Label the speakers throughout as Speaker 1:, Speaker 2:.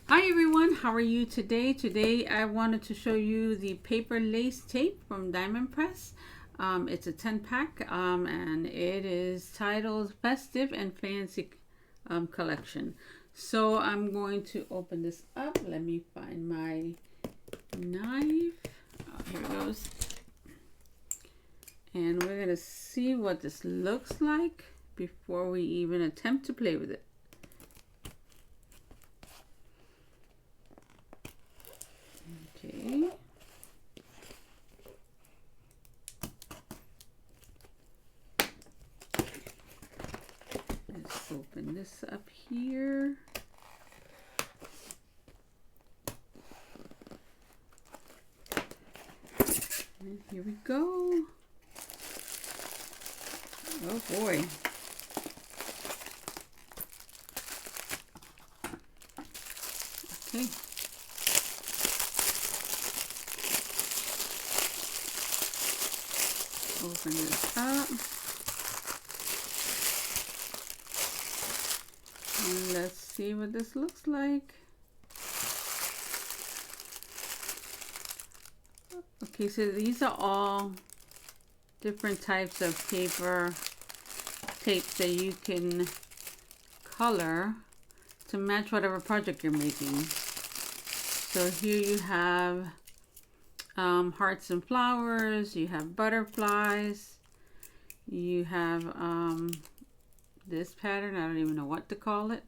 Speaker 1: Hi everyone, how are you today? Today I wanted to show you the paper lace tape from Diamond Press. It's a 10 pack and it is titled Festive and Fancy Collection. So I'm going to open this up. Let me find my knife. Oh, here it goes. And we're going to see what this looks like before we even attempt to play with it. Okay. Let's open this up here. And here we go. Oh boy. Okay. Open this up. And let's see what this looks like. Okay, so these are all different types of paper tapes that you can color to match whatever project you're making. So here you have hearts and flowers, you have butterflies, you have this pattern, I don't even know what to call it.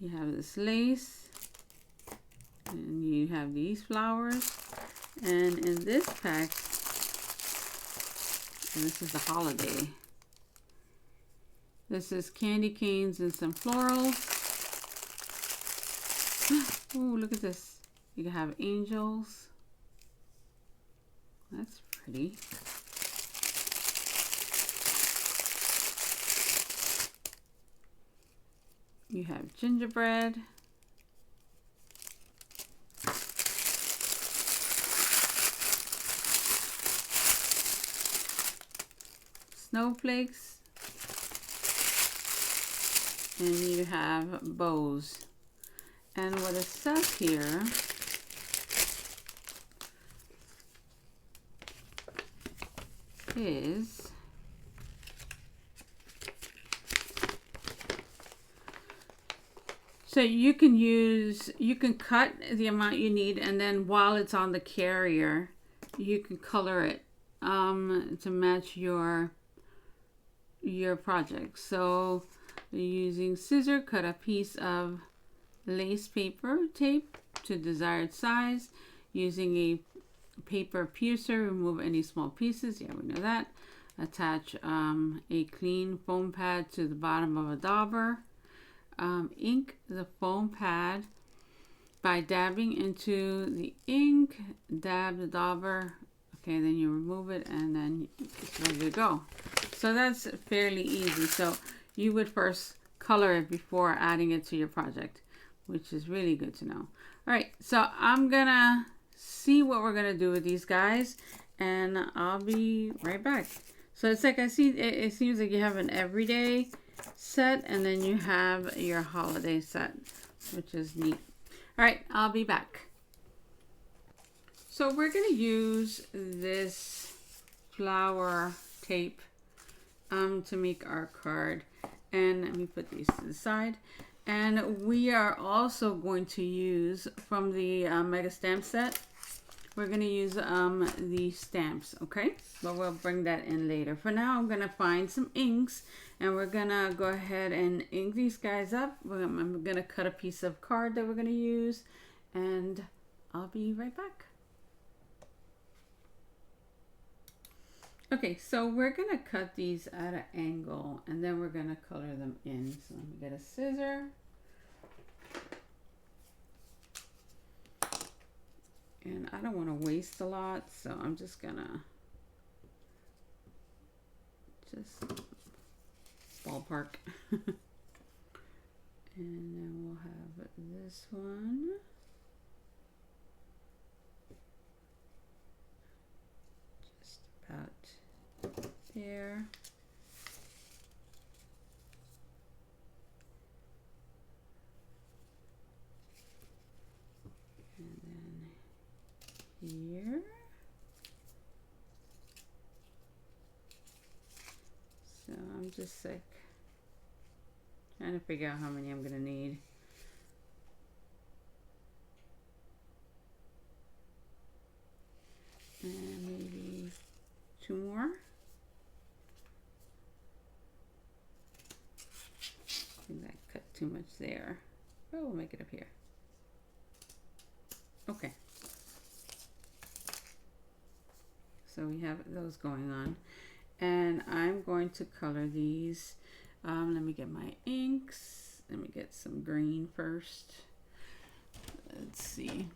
Speaker 1: You have this lace, and you have these flowers, and in this pack, and this is the holiday. This is candy canes and some florals. Oh, look at this. You can have angels. That's pretty. You have gingerbread. Snowflakes. And you have bows. And what it says here is so you can cut the amount you need, and then while it's on the carrier you can color it to match your project. So using scissor, cut a piece of lace paper tape to desired size. Using a paper piercer, remove any small pieces. Yeah, we know that. Attach a clean foam pad to the bottom of a dauber. Ink the foam pad by dabbing into the ink. Dab the dauber. Okay, then you remove it, and then it's ready to go. So that's fairly easy. So you would first color it before adding it to your project, which is really good to know. All right, so I'm gonna see what we're gonna do with these guys, and I'll be right back. So it's like I see, it seems like you have an everyday set, and then you have your holiday set, which is neat. All right, I'll be back. So we're gonna use this flower tape to make our card. And let me put these to the side. And we are also going to use from the Mega Stamp set. We're going to use the stamps, okay? But we'll bring that in later. For now, I'm going to find some inks, and we're going to go ahead and ink these guys up. I'm going to cut a piece of card that we're going to use, and I'll be right back. Okay, so we're going to cut these at an angle, and then we're going to color them in. So let me get a scissor. And I don't want to waste a lot, so I'm just going to ballpark. And then we'll have this one. Just about there. I'm just like trying to figure out how many I'm gonna need. And maybe 2 more. I think that cut too much there. Oh, we'll make it up here. Okay. So we have those going on. And I'm going to color these. Let me get my inks. Let me get some green first. Let's see.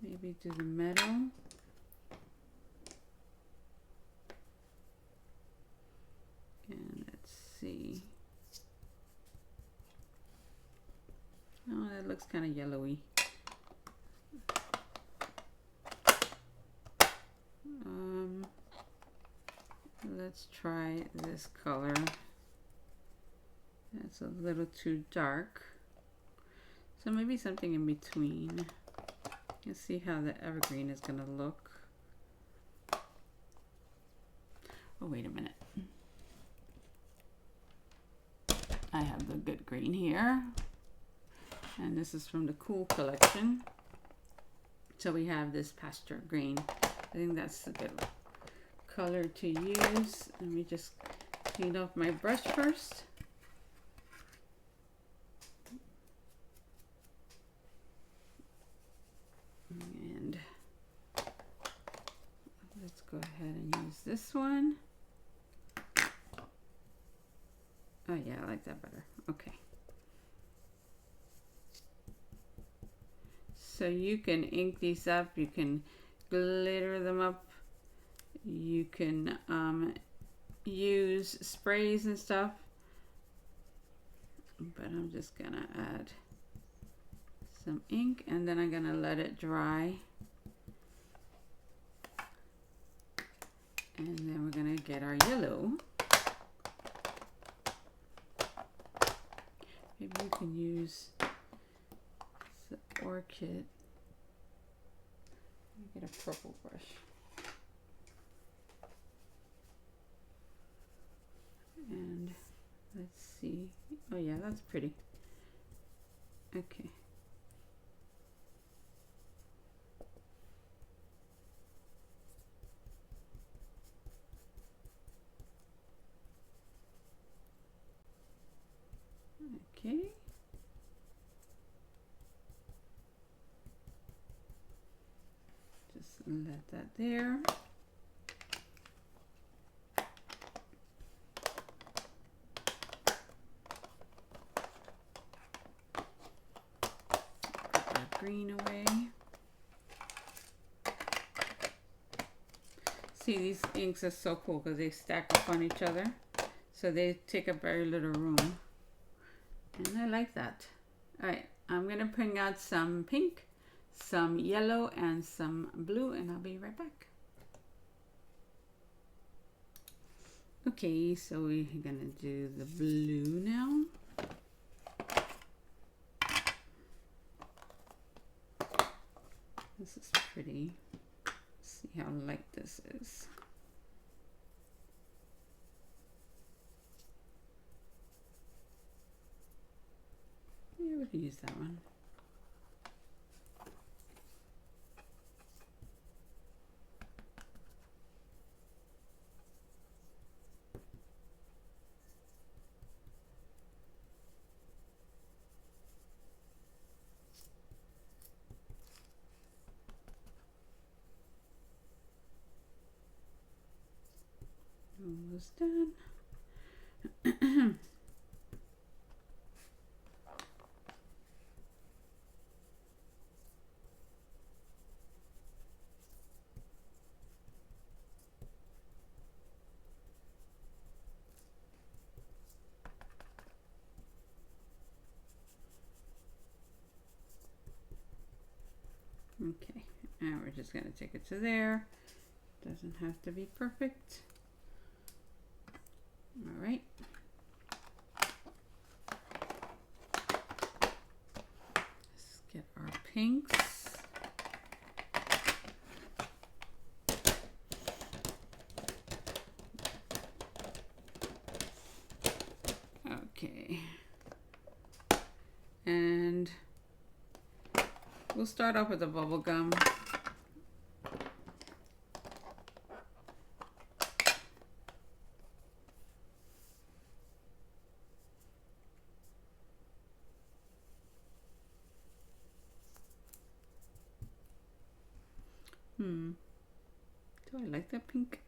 Speaker 1: Maybe do the metal. And let's see. Oh, that looks kind of yellowy. Let's try this color. That's a little too dark. So maybe something in between. Let's see how the evergreen is gonna look. Oh, wait a minute. I have the good green here. And this is from the Cool collection. So we have this pasture green. I think that's a good color to use. Let me just clean off my brush first. And let's go ahead and use this one. Oh yeah, I like that better. Okay. So you can ink these up, you can glitter them up, you can use sprays and stuff, but I'm just gonna add some ink and then I'm gonna let it dry, and then we're gonna get our yellow. Maybe we can use the orchid. Let me get a purple brush. And let's see. Oh yeah, that's pretty. Okay. Okay. Just let that there. Put that green away. See, these inks are so cool because they stack up on each other. So they take up very little room. And I like that. Alright, I'm going to bring out some pink, some yellow, and some blue, and I'll be right back. Okay, so we're going to do the blue now. This is pretty. Let's see how light this is. Yeah, we can use that one. Almost done. Okay, and we're just going to take it to there. Doesn't have to be perfect. All right. Let's get our pinks. We'll start off with the bubble gum. Do I like that pink?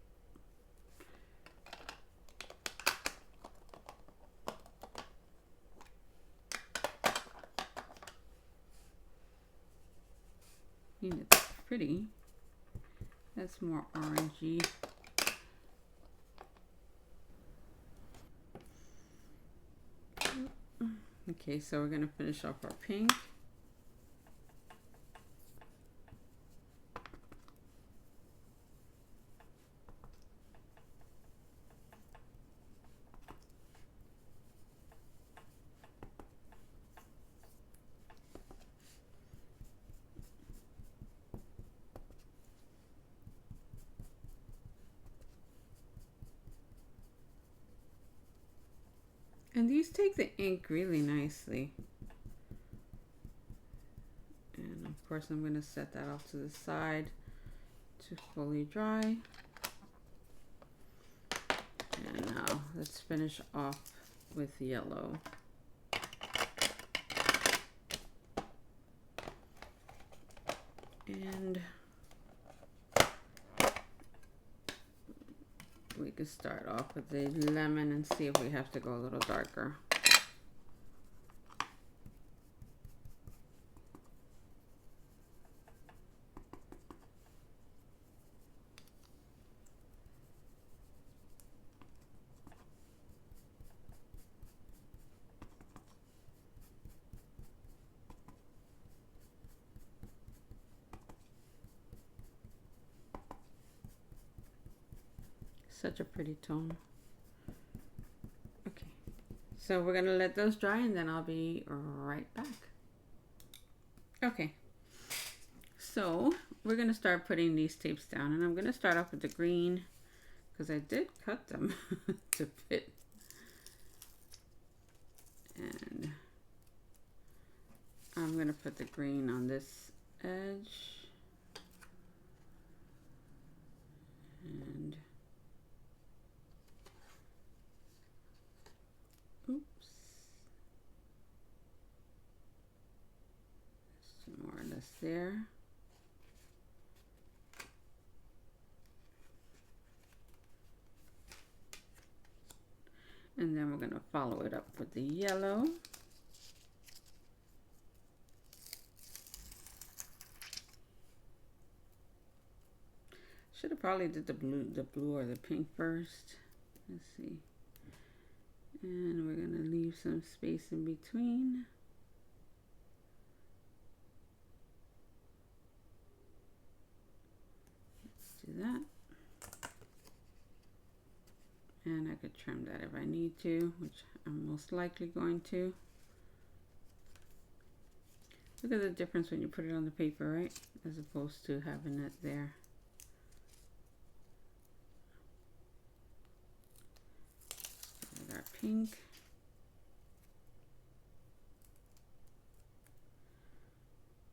Speaker 1: I mean, it's pretty. That's more orangey. Okay, so we're gonna finish off our pink. And these take the ink really nicely. And of course I'm going to set that off to the side to fully dry. And now let's finish off with yellow. And we could start off with the lemon and see if we have to go a little darker. Such a pretty tone. Okay, so we're gonna let those dry and then I'll be right back. Okay, so we're gonna start putting these tapes down, and I'm gonna start off with the green because I did cut them to fit. And I'm gonna put the green on this edge. And oops, some more of this there. And then we're going to follow it up with the yellow. Should have probably did the blue or the pink first. Let's see. And we're going to leave some space in between. Let's do that. And I could trim that if I need to, which I'm most likely going to. Look at the difference when you put it on the paper, right? As opposed to having it there. Start our pink.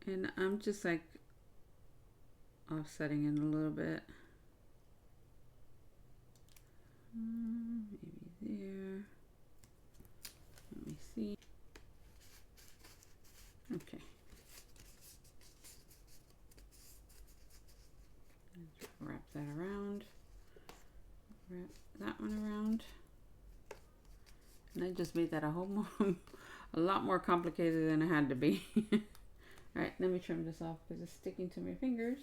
Speaker 1: And I'm just like offsetting it a little bit. Maybe there. Let me see. Okay. Wrap that around. Wrap that one around. And I just made that a lot more complicated than it had to be. All right, let me trim this off because it's sticking to my fingers.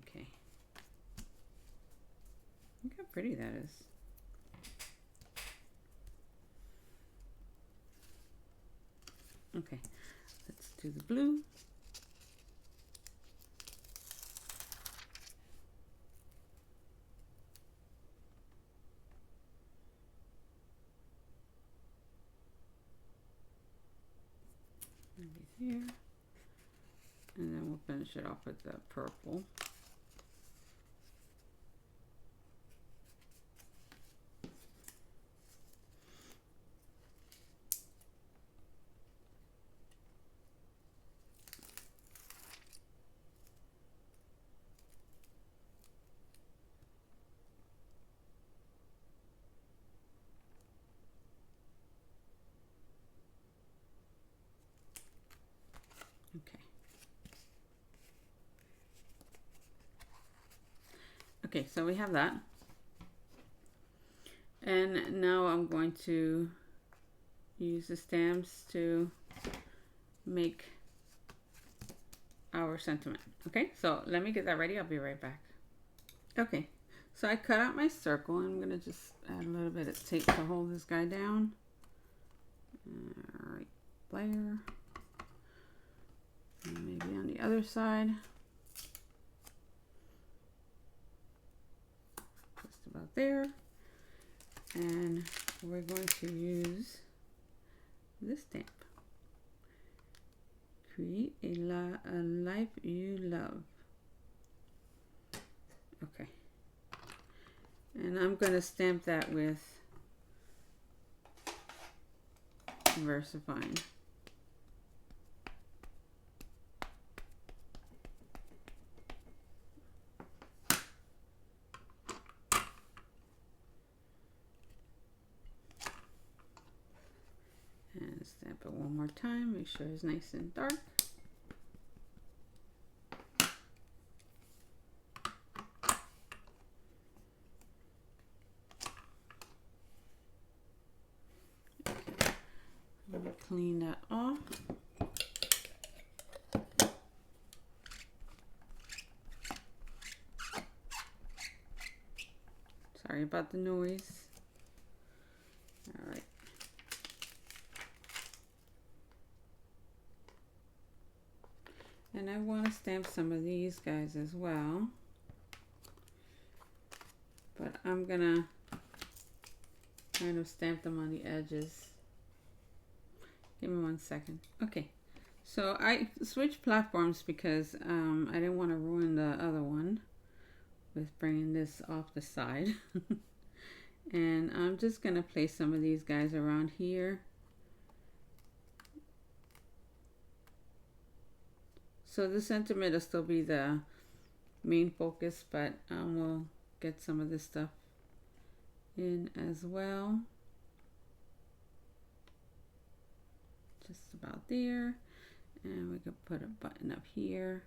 Speaker 1: Okay. Look how pretty that is. Okay, let's do the blue. Maybe there. And then we'll finish it off with the purple. Okay, so we have that. And now I'm going to use the stamps to make our sentiment. Okay, so let me get that ready. I'll be right back. Okay, so I cut out my circle. I'm going to just add a little bit of tape to hold this guy down. All right, layer. And maybe on the other side. Just about there. And we're going to use this stamp. Create a life you love. Okay. And I'm going to stamp that with Versafine. And stamp it one more time, make sure it's nice and dark. Okay. I'm going to clean that off. Sorry about the noise. All right. And I want to stamp some of these guys as well. But I'm gonna kind of stamp them on the edges. Give me 1 second. Okay. So I switched platforms because I didn't want to ruin the other one with bringing this off the side. And I'm just going to place some of these guys around here. So the sentiment will still be the main focus, but we'll get some of this stuff in as well. Just about there. And we could put a button up here.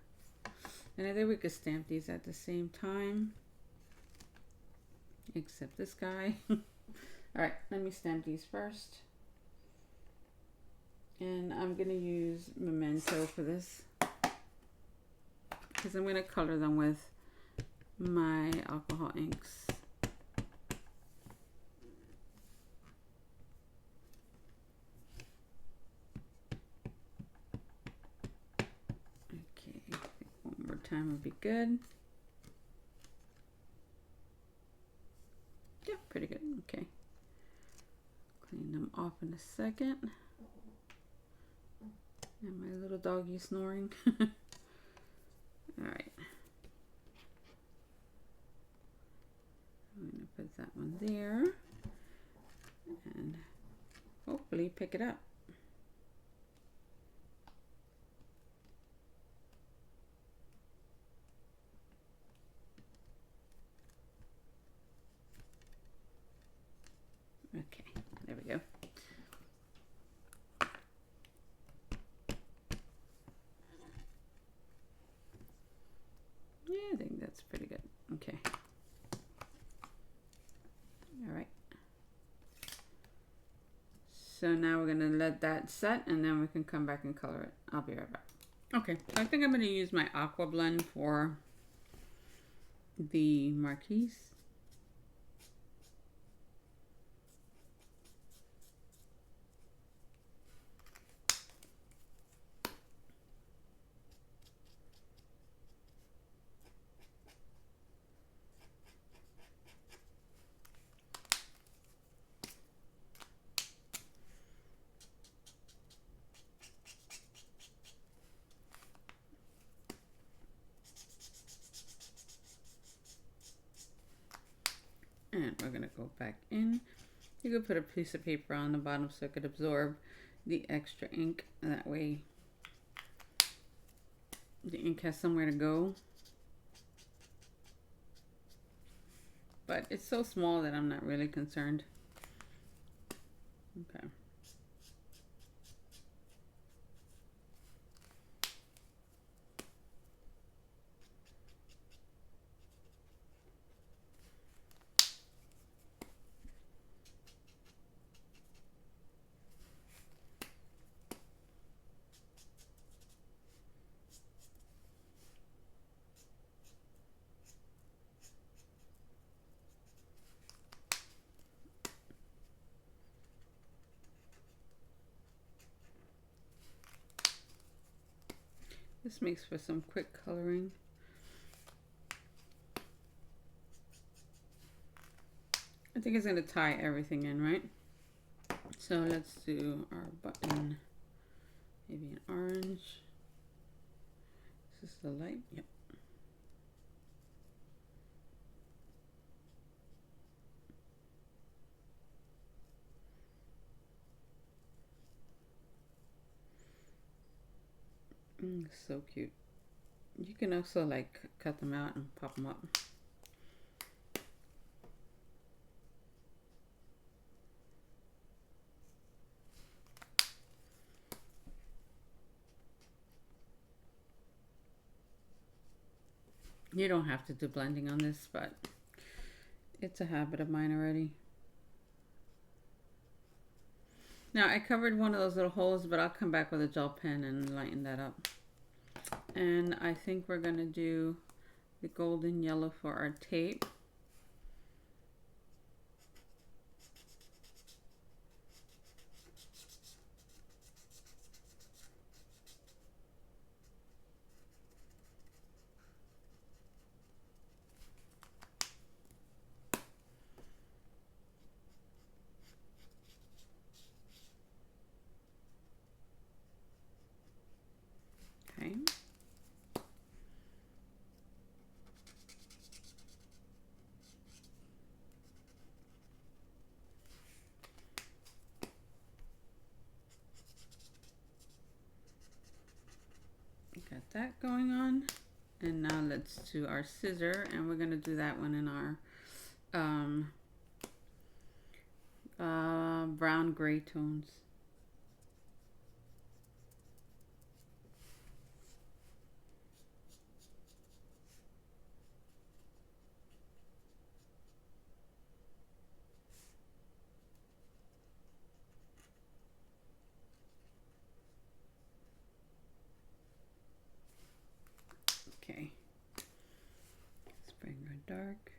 Speaker 1: And I think we could stamp these at the same time. Except this guy. Alright, let me stamp these first. And I'm going to use Memento for this. Because I'm going to color them with my alcohol inks. Okay, I think one more time would be good. Yeah, pretty good. Okay. Clean them off in a second. And my little doggy snoring. Alright. I'm going to put that one there. And hopefully pick it up. Okay, there we go. Yeah, I think that's pretty good. Okay. All right. So now we're going to let that set and then we can come back and color it. I'll be right back. Okay, so I think I'm going to use my aqua blend for the marquise. And we're going to go back in. You could put a piece of paper on the bottom so it could absorb the extra ink. That way the ink has somewhere to go. But it's so small that I'm not really concerned. Okay. This makes for some quick coloring. I think it's going to tie everything in, right? So let's do our button, maybe an orange. Is this the light? Yep. So cute. You can also like cut them out and pop them up. You don't have to do blending on this, but it's a habit of mine already. Now I covered one of those little holes, but I'll come back with a gel pen and lighten that up. And I think we're gonna do the golden yellow for our tape. Okay. Got that going on. And now let's do our scissor, and we're gonna do that one in our brown gray tones. Okay, let's bring our dark.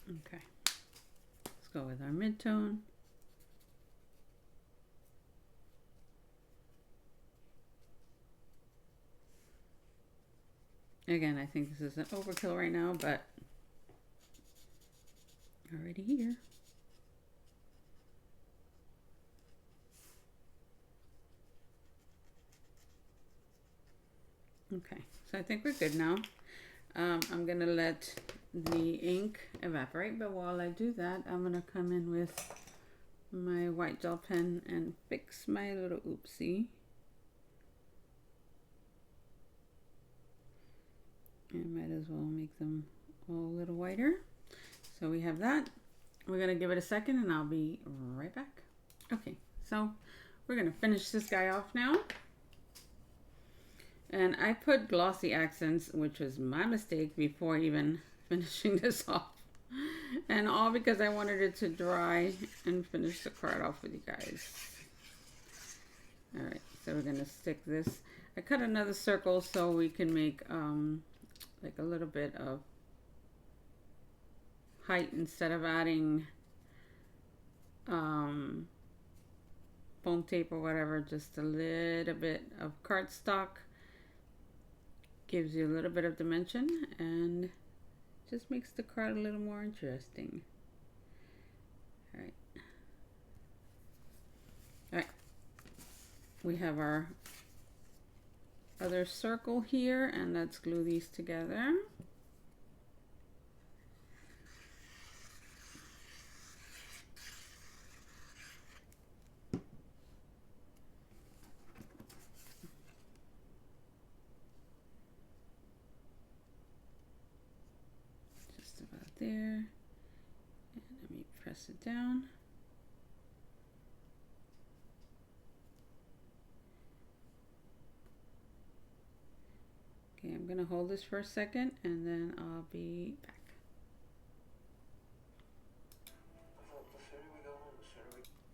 Speaker 1: Okay, let's go with our mid-tone. Again, I think this is an overkill right now, but already here. Okay, so I think we're good now. I'm gonna let the ink evaporate, but while I do that, I'm gonna come in with my white gel pen and fix my little oopsie. And might as well make them all a little whiter. So we have that. We're gonna give it a second and I'll be right back. Okay, so we're gonna finish this guy off now. And I put glossy accents, which was my mistake, before even finishing this off. And all because I wanted it to dry and finish the card off with you guys. All right, so we're gonna stick this. I cut another circle so we can make like a little bit of height instead of adding foam tape or whatever. Just a little bit of cardstock gives you a little bit of dimension and just makes the card a little more interesting. All right, we have our other circle here, and let's glue these together. Just about there, and let me press it down. Okay, I'm gonna hold this for a second and then I'll be back.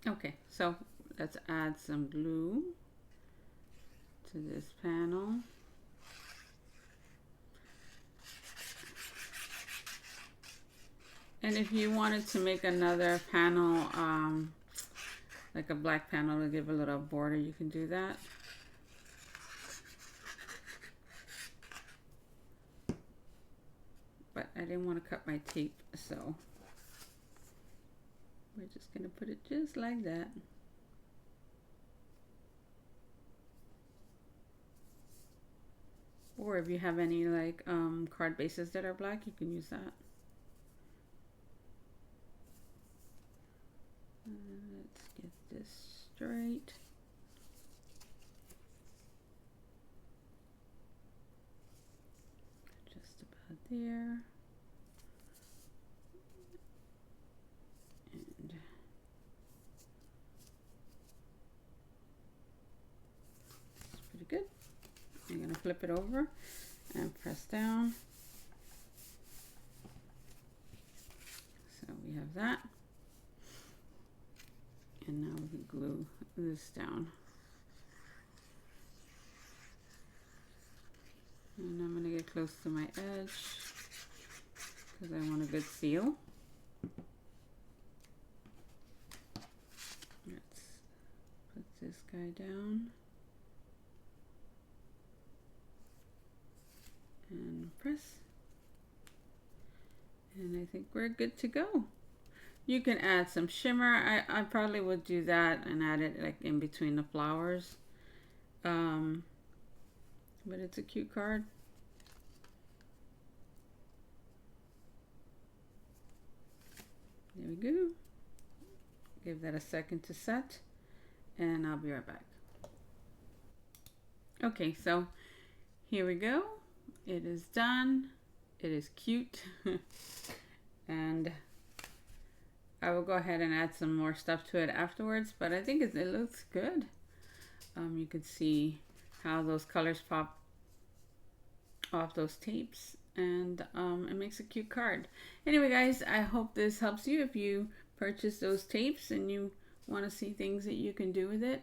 Speaker 1: Okay, so let's add some glue to this panel. And if you wanted to make another panel, like a black panel to give a little border, you can do that. But I didn't want to cut my tape, so we're just going to put it just like that. Or if you have any like card bases that are black, you can use that. Let's get this straight. Just about there. And it's pretty good. I'm going to flip it over and press down. So we have that. And now we can glue this down. And I'm going to get close to my edge because I want a good seal. Let's put this guy down. And press. And I think we're good to go. You can add some shimmer. I probably would do that and add it like in between the flowers. But it's a cute card. There we go. Give that a second to set and I'll be right back. Okay, so here we go. It is done. It is cute. And I will go ahead and add some more stuff to it afterwards, but I think it looks good. You can see how those colors pop off those tapes, and it makes a cute card. Anyway guys, I hope this helps you if you purchase those tapes and you want to see things that you can do with it,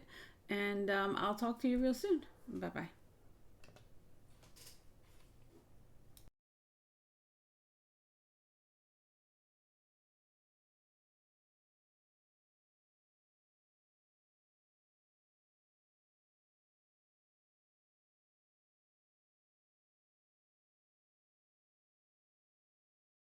Speaker 1: and I'll talk to you real soon. Bye bye.